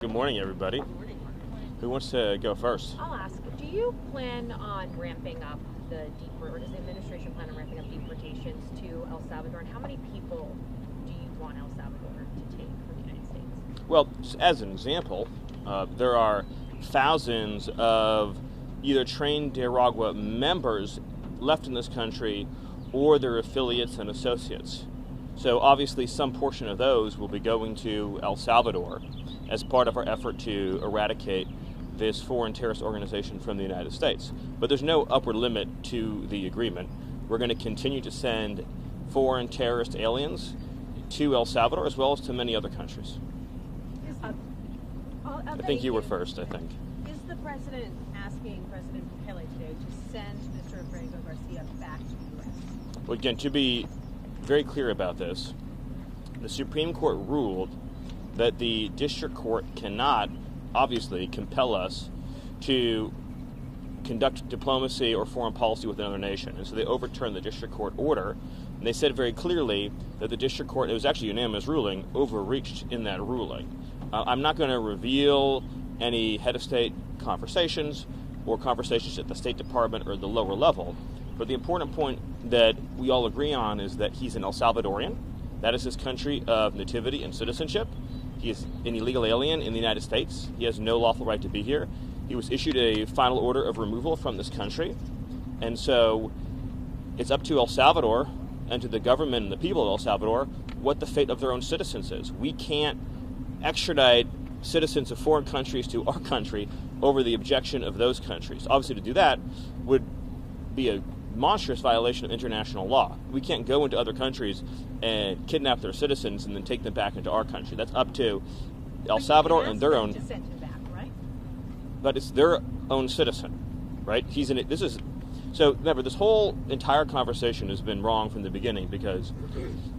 Good morning, everybody. Good morning. Who wants to go first? I'll ask, do you plan on ramping up or does the administration plan on ramping up deportations to El Salvador? And how many people do you want El Salvador to take from the United States? Well, as an example, there are thousands of either trained Nicaragua members left in this country or their affiliates and associates. So obviously some portion of those will be going to El Salvador as part of our effort to eradicate this foreign terrorist organization from the United States. But there's no upward limit to the agreement. We're going to continue to send foreign terrorist aliens to El Salvador as well as to many other countries. I think you were first, I think. Is the president asking President Bukele today to send Mr. Abrego Garcia back to the U.S.? Well, again, to be very clear about this, the Supreme Court ruled that the district court cannot, obviously, compel us to conduct diplomacy or foreign policy with another nation. And so they overturned the district court order, and they said very clearly that the district court, it was actually a unanimous ruling, overreached in that ruling. I'm not going to reveal any head of state conversations or conversations at the State Department or the lower level, but the important point that we all agree on is that he's an El Salvadorian. That is his country of nativity and citizenship. He is an illegal alien in the United States. He has no lawful right to be here. He was issued a final order of removal from this country. And so it's up to El Salvador and to the government and the people of El Salvador what the fate of their own citizens is. We can't extradite citizens of foreign countries to our country over the objection of those countries. Obviously, to do that would be a monstrous violation of international law. We can't go into other countries and kidnap their citizens and then take them back into our country. That's up to El Salvador and their own. To send him back, right? But it's their own citizen, right? So remember, this whole entire conversation has been wrong from the beginning because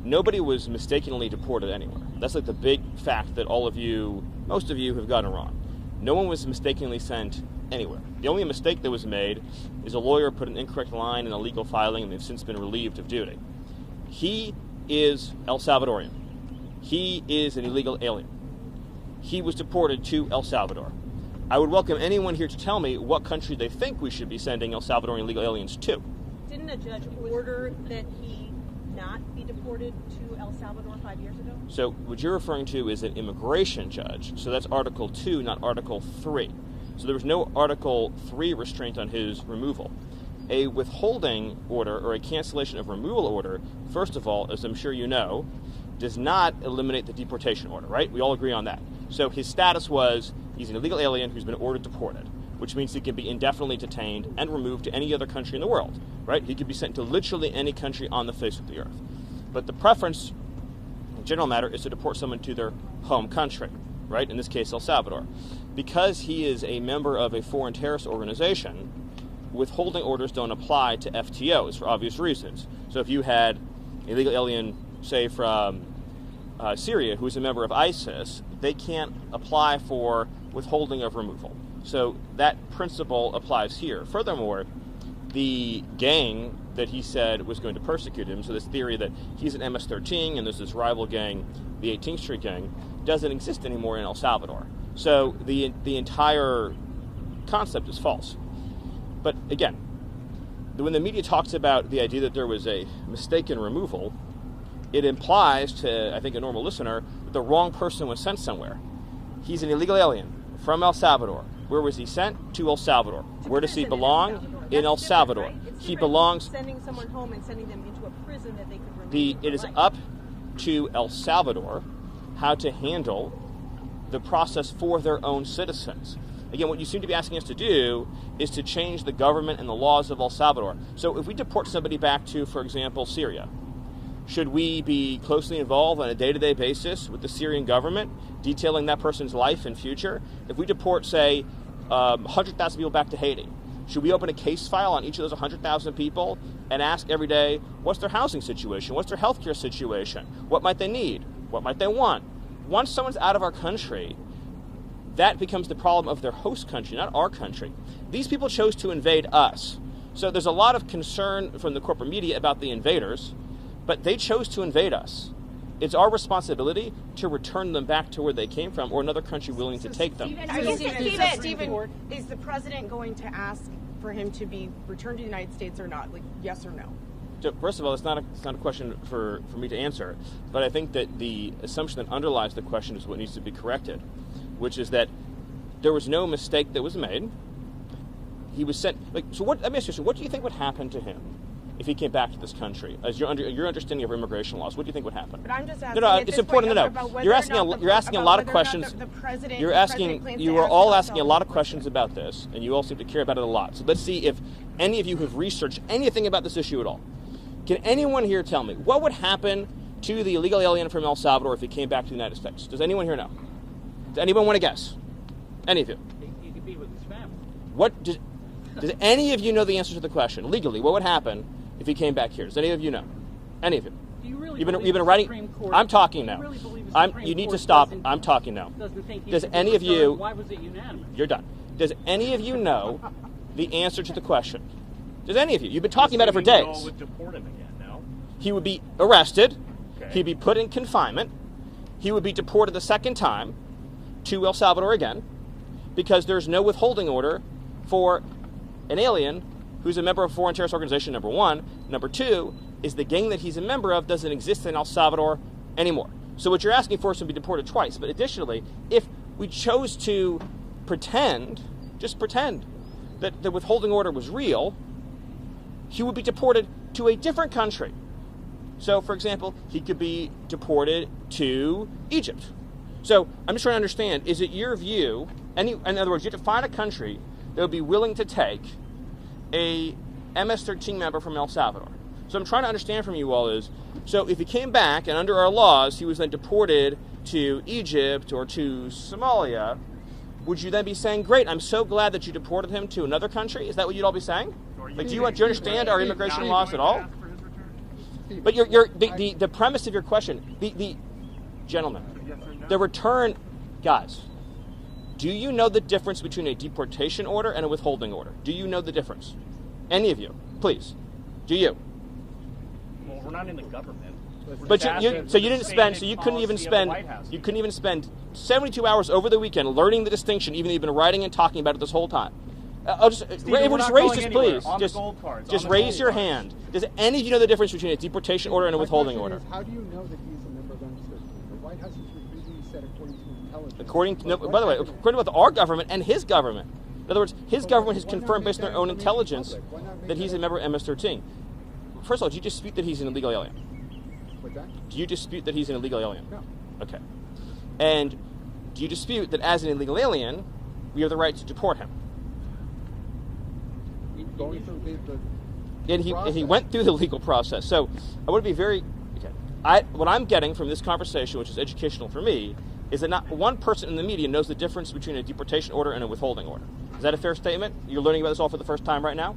nobody was mistakenly deported anywhere. That's like the big fact that most of you have gotten wrong. No one was mistakenly sent anywhere. The only mistake that was made is a lawyer put an incorrect line in a legal filing and they've since been relieved of duty. He is El Salvadorian. He is an illegal alien. He was deported to El Salvador. I would welcome anyone here to tell me what country they think we should be sending El Salvadorian illegal aliens to. Didn't a judge order that he not be deported to El Salvador 5 years ago? So what you're referring to is an immigration judge. So that's Article 2, not Article 3. So there was no Article 3 restraint on his removal. A withholding order or a cancellation of removal order, first of all, as I'm sure you know, does not eliminate the deportation order, right? We all agree on that. So his status was he's an illegal alien who's been ordered deported, which means he can be indefinitely detained and removed to any other country in the world, right? He could be sent to literally any country on the face of the earth. But the preference, in general matter, is to deport someone to their home country, right? In this case, El Salvador. Because he is a member of a foreign terrorist organization, withholding orders don't apply to FTOs for obvious reasons. So if you had an illegal alien, say from Syria, who is a member of ISIS, they can't apply for withholding of removal. So that principle applies here. Furthermore, the gang that he said was going to persecute him, so this theory that he's an MS-13 and there's this rival gang, the 18th Street gang, doesn't exist anymore in El Salvador. So the entire concept is false. But again, when the media talks about the idea that there was a mistaken removal, it implies to, I think, a normal listener that the wrong person was sent somewhere. He's an illegal alien from El Salvador. Where was he sent? To El Salvador. Where does he belong? In El Salvador. Right? He belongs. Sending someone home and sending them into a prison that they could remain. It is up to El Salvador how to handle the process for their own citizens. Again, what you seem to be asking us to do is to change the government and the laws of El Salvador. So if we deport somebody back to, for example, Syria, should we be closely involved on a day-to-day basis with the Syrian government, detailing that person's life and future? If we deport, say, 100,000 people back to Haiti, should we open a case file on each of those 100,000 people and ask every day, what's their housing situation? What's their healthcare situation? What might they need? What might they want? Once someone's out of our country, that becomes the problem of their host country, not our country. These people chose to invade us. So there's a lot of concern from the corporate media about the invaders, but they chose to invade us. it's our responsibility to return them back to where they came from or another country willing to take them. Stephen, is the president going to ask for him to be returned to the United States or not? Like, yes or no? So first of all, it's not a question for me to answer, but I think that the assumption that underlies the question is what needs to be corrected, which is that there was no mistake that was made. He was sent. Let me ask you, what do you think would happen to him if he came back to this country? As your understanding of immigration laws, what do you think would happen? But I'm just asking. No, it's important to know. You're asking a lot of questions. You are all asking a lot of questions about this, and you all seem to care about it a lot. So let's see if any of you have researched anything about this issue at all. Can anyone here tell me what would happen to the illegal alien from El Salvador if he came back to the United States? Does anyone here know? Does anyone want to guess? Any of you? He could be with his family. What does any of you know the answer to the question? Legally, what would happen if he came back here? Does any of you know? Any of you? Do you really you've been writing. I'm talking now. You need to stop. I'm talking now. Does any of you? Why was it unanimous? You're done. Does any of you know the answer to the question? Does any of you? You've been talking about it for days. Would deport him again, no? He would be arrested. Okay. He'd be put in confinement. He would be deported the second time to El Salvador again because there's no withholding order for an alien who's a member of a foreign terrorist organization, number one. Number two is the gang that he's a member of doesn't exist in El Salvador anymore. So what you're asking for is to be deported twice. But additionally, if we chose to just pretend that the withholding order was real, he would be deported to a different country. So, for example, he could be deported to Egypt. So I'm just trying to understand, is it your view, in other words, you have to find a country that would be willing to take a MS-13 member from El Salvador. So I'm trying to understand from you all is, so if he came back and under our laws he was then deported to Egypt or to Somalia, would you then be saying, great, I'm so glad that you deported him to another country? Is that what you'd all be saying? Like, do you understand our immigration laws at all? But the premise of your question, the gentlemen, the return, guys, do you know the difference between a deportation order and a withholding order? Do you know the difference? Any of you, please. Do you? Well, we're not in the government. But you couldn't even spend 72 hours over the weekend learning the distinction, even though you've been writing and talking about it this whole time. Everyone just raise this, please. Just raise your hand. Does any of you know the difference between a deportation order and a withholding order? How do you know that he's a member of MS-13? The White House has repeatedly said according to intelligence. According to our government and his government. In other words, his government has confirmed based on their own intelligence that he's a member of MS-13. First of all, do you dispute that he's an illegal alien? What's that? Do you dispute that he's an illegal alien? No. Okay. And do you dispute that as an illegal alien, we have the right to deport him? Going through And he went through the legal process. So I want to be very okay. What I'm getting from this conversation, which is educational for me, is that not one person in the media knows the difference between a deportation order and a withholding order. Is that a fair statement? You're learning about this all for the first time right now?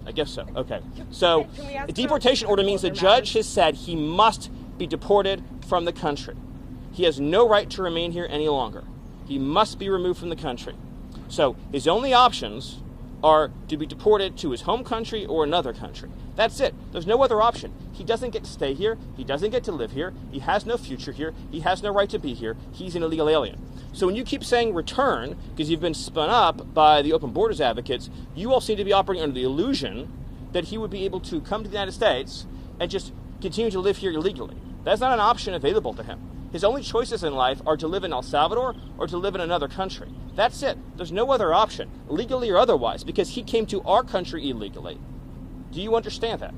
I guess so. Okay. So a deportation order means the judge has said he must be deported from the country. He has no right to remain here any longer. He must be removed from the country. So his only options are to be deported to his home country or another country. That's it. There's no other option. He doesn't get to stay here. He doesn't get to live here. He has no future here. He has no right to be here. He's an illegal alien. So when you keep saying return, because you've been spun up by the open borders advocates, you all seem to be operating under the illusion that he would be able to come to the United States and just continue to live here illegally. That's not an option available to him. His only choices in life are to live in El Salvador or to live in another country. That's it. There's no other option, legally or otherwise, because he came to our country illegally. Do you understand that?